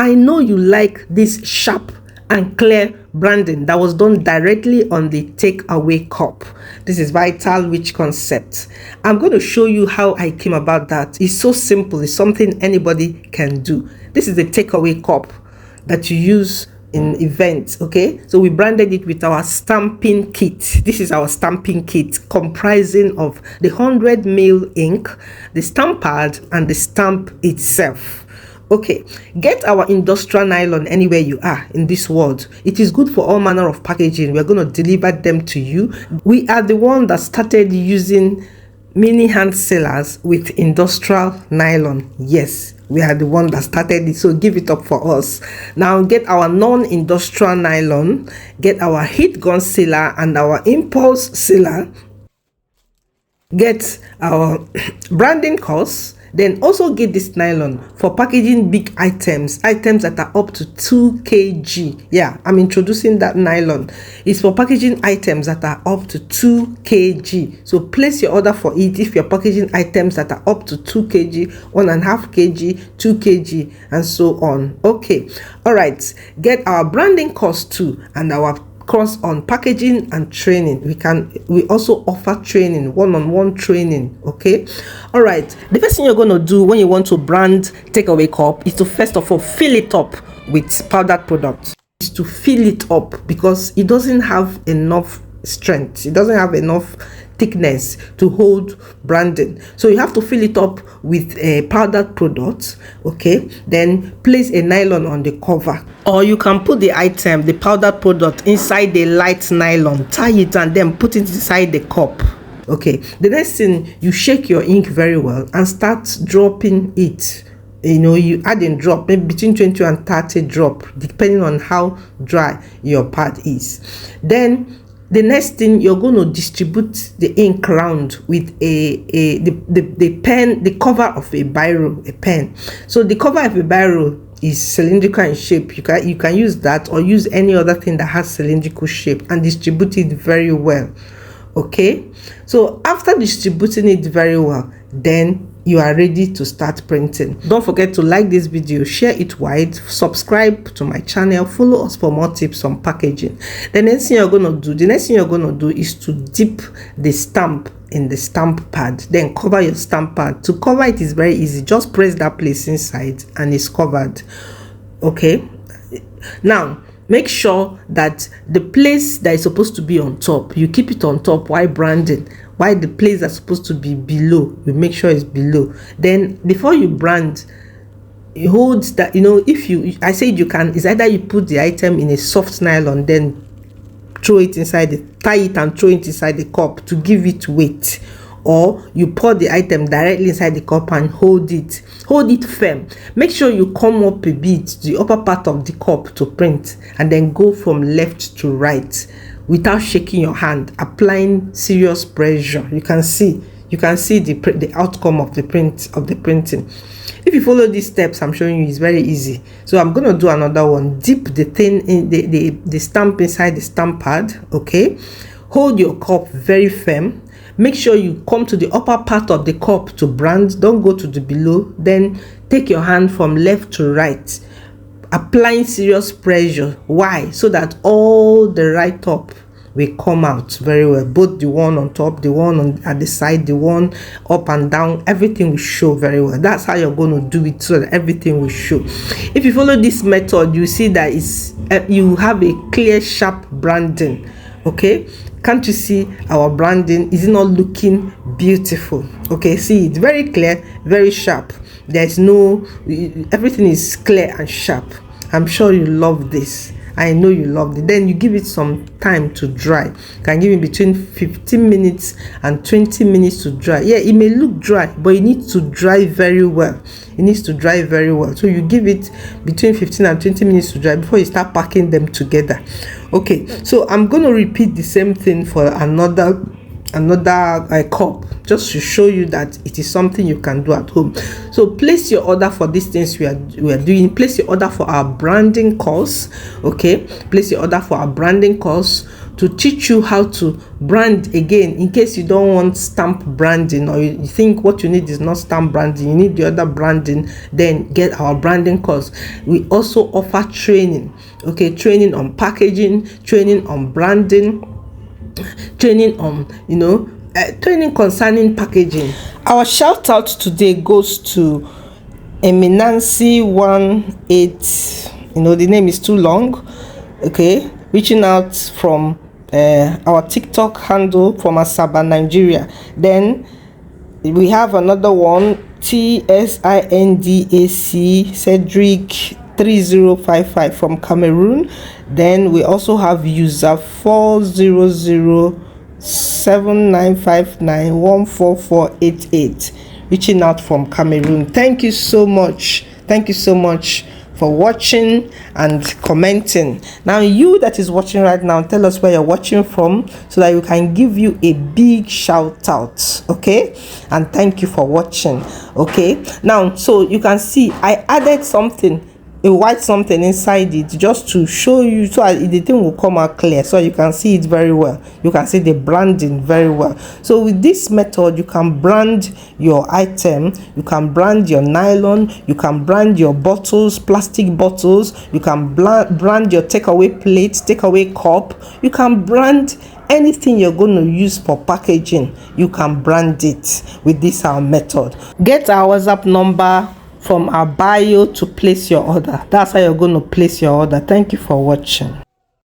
I know you like this sharp and clear branding that was done directly on the takeaway cup. This is Vital Rich Concept. I'm going to show you how I came about that. It's so simple. It's something anybody can do. This is the takeaway cup that you use in events. Okay, so we branded it with our stamping kit. This is our stamping kit, comprising of the 100 ml ink, the stamp pad, and the stamp itself. Okay, get our industrial nylon anywhere you are in this world. It is good for all manner of packaging. We're going to deliver them to you. We are the one that started using mini hand sealers with industrial nylon. Yes, we are the one that started it, so give it up for us. Now get our non-industrial nylon, get our heat gun sealer and our impulse sealer, get our branding course. Then also get this nylon for packaging big items that are up to 2 kg. Yeah, I'm introducing that nylon. It's for packaging items that are up to 2 kg. So place your order for it if you're packaging items that are up to 2 kg, 1.5 kg, 2 kg, and so on. Okay, all right. Get our branding course too, and our course on packaging and training. We also offer training, one-on-one training. Okay, all right. The first thing you're going to do when you want to brand takeaway cup is to first of all fill it up with powdered product. Is to fill it up because it doesn't have enough strength, it doesn't have enough thickness to hold branding, so you have to fill it up with a powdered product. Okay, then place a nylon on the cover, or you can put the item, the powdered product, inside the light nylon, tie it, and then put it inside the cup. Okay, the next thing, you shake your ink very well and start dropping it. You add in drop, maybe between 20 and 30 drop, depending on how dry your pad is. Then the next thing, you're going to distribute the ink around with the pen, the cover of a biro, a pen. So the cover of a biro is cylindrical in shape. You can use that or use any other thing that has cylindrical shape and distribute it very well. Okay, so after distributing it very well, then you are ready to start printing. Don't forget to like this video, share it wide, subscribe to my channel, follow us for more tips on packaging. The next thing you're going to do is to dip the stamp in the stamp pad, then cover your stamp pad. To cover it is very easy. Just press that place inside and it's covered. Okay, now make sure that the place that is supposed to be on top, you keep it on top while branding. While the place that's supposed to be below, you make sure it's below. Then before you brand, you hold that, I said you can, it's either you put the item in a soft nylon, then throw it inside, tie it and throw it inside the cup to give it weight, or you pour the item directly inside the cup and hold it firm. Make sure you come up a bit to the upper part of the cup to print, and then go from left to right without shaking your hand, applying serious pressure. You can see the outcome of the printing. If you follow these steps I'm showing you, it's very easy. So I'm going to do another one. Dip the thing in the stamp inside the stamp pad. Okay, hold your cup very firm. Make sure you come to the upper part of the cup to brand. Don't go to the below. Then take your hand from left to right, applying serious pressure. Why? So that all the right top will come out very well. Both the one on top, the one at the side, the one up and down, everything will show very well. That's how you're going to do it, so that everything will show. If you follow this method, you see that you have a clear, sharp branding. Okay, can't you see our branding? Is it not looking beautiful? Okay, see, it's very clear, very sharp. Everything is clear and sharp. I'm sure you love this. I know you loved it. Then you give it some time to dry. You can give it between 15 minutes and 20 minutes to dry. Yeah, it may look dry, but it needs to dry very well. It needs to dry very well. So you give it between 15 and 20 minutes to dry before you start packing them together. Okay, so I'm going to repeat the same thing for another cup, just to show you that it is something you can do at home. So place your order for these things we are doing. Place your order for our branding course. Okay, place your order for our branding course to teach you how to brand again, in case you don't want stamp branding, or you think what you need is not stamp branding, you need the other branding, then get our branding course. We also offer training, okay, training on packaging, training on branding, training on, training concerning packaging. Our shout out today goes to Eminency18, the name is too long, okay, reaching out from our TikTok handle from Asaba, Nigeria. Then we have another one, TSINDAC Cedric 3055 from Cameroon. Then we also have user 4007959144488 reaching out from Cameroon. Thank you so much. Thank you so much for watching and commenting. Now, you that is watching right now, tell us where you're watching from so that we can give you a big shout out, okay? And thank you for watching, okay? Now, so you can see I added something, a white something inside it, just to show you, so the thing will come out clear, so you can see it very well. You can see the branding very well. So with this method, you can brand your item, you can brand your nylon, you can brand your bottles, plastic bottles, you can brand your takeaway plate, takeaway cup, you can brand anything you're going to use for packaging. You can brand it with this our method. Get our WhatsApp number from our bio to place your order. That's how you're going to place your order. Thank you for watching.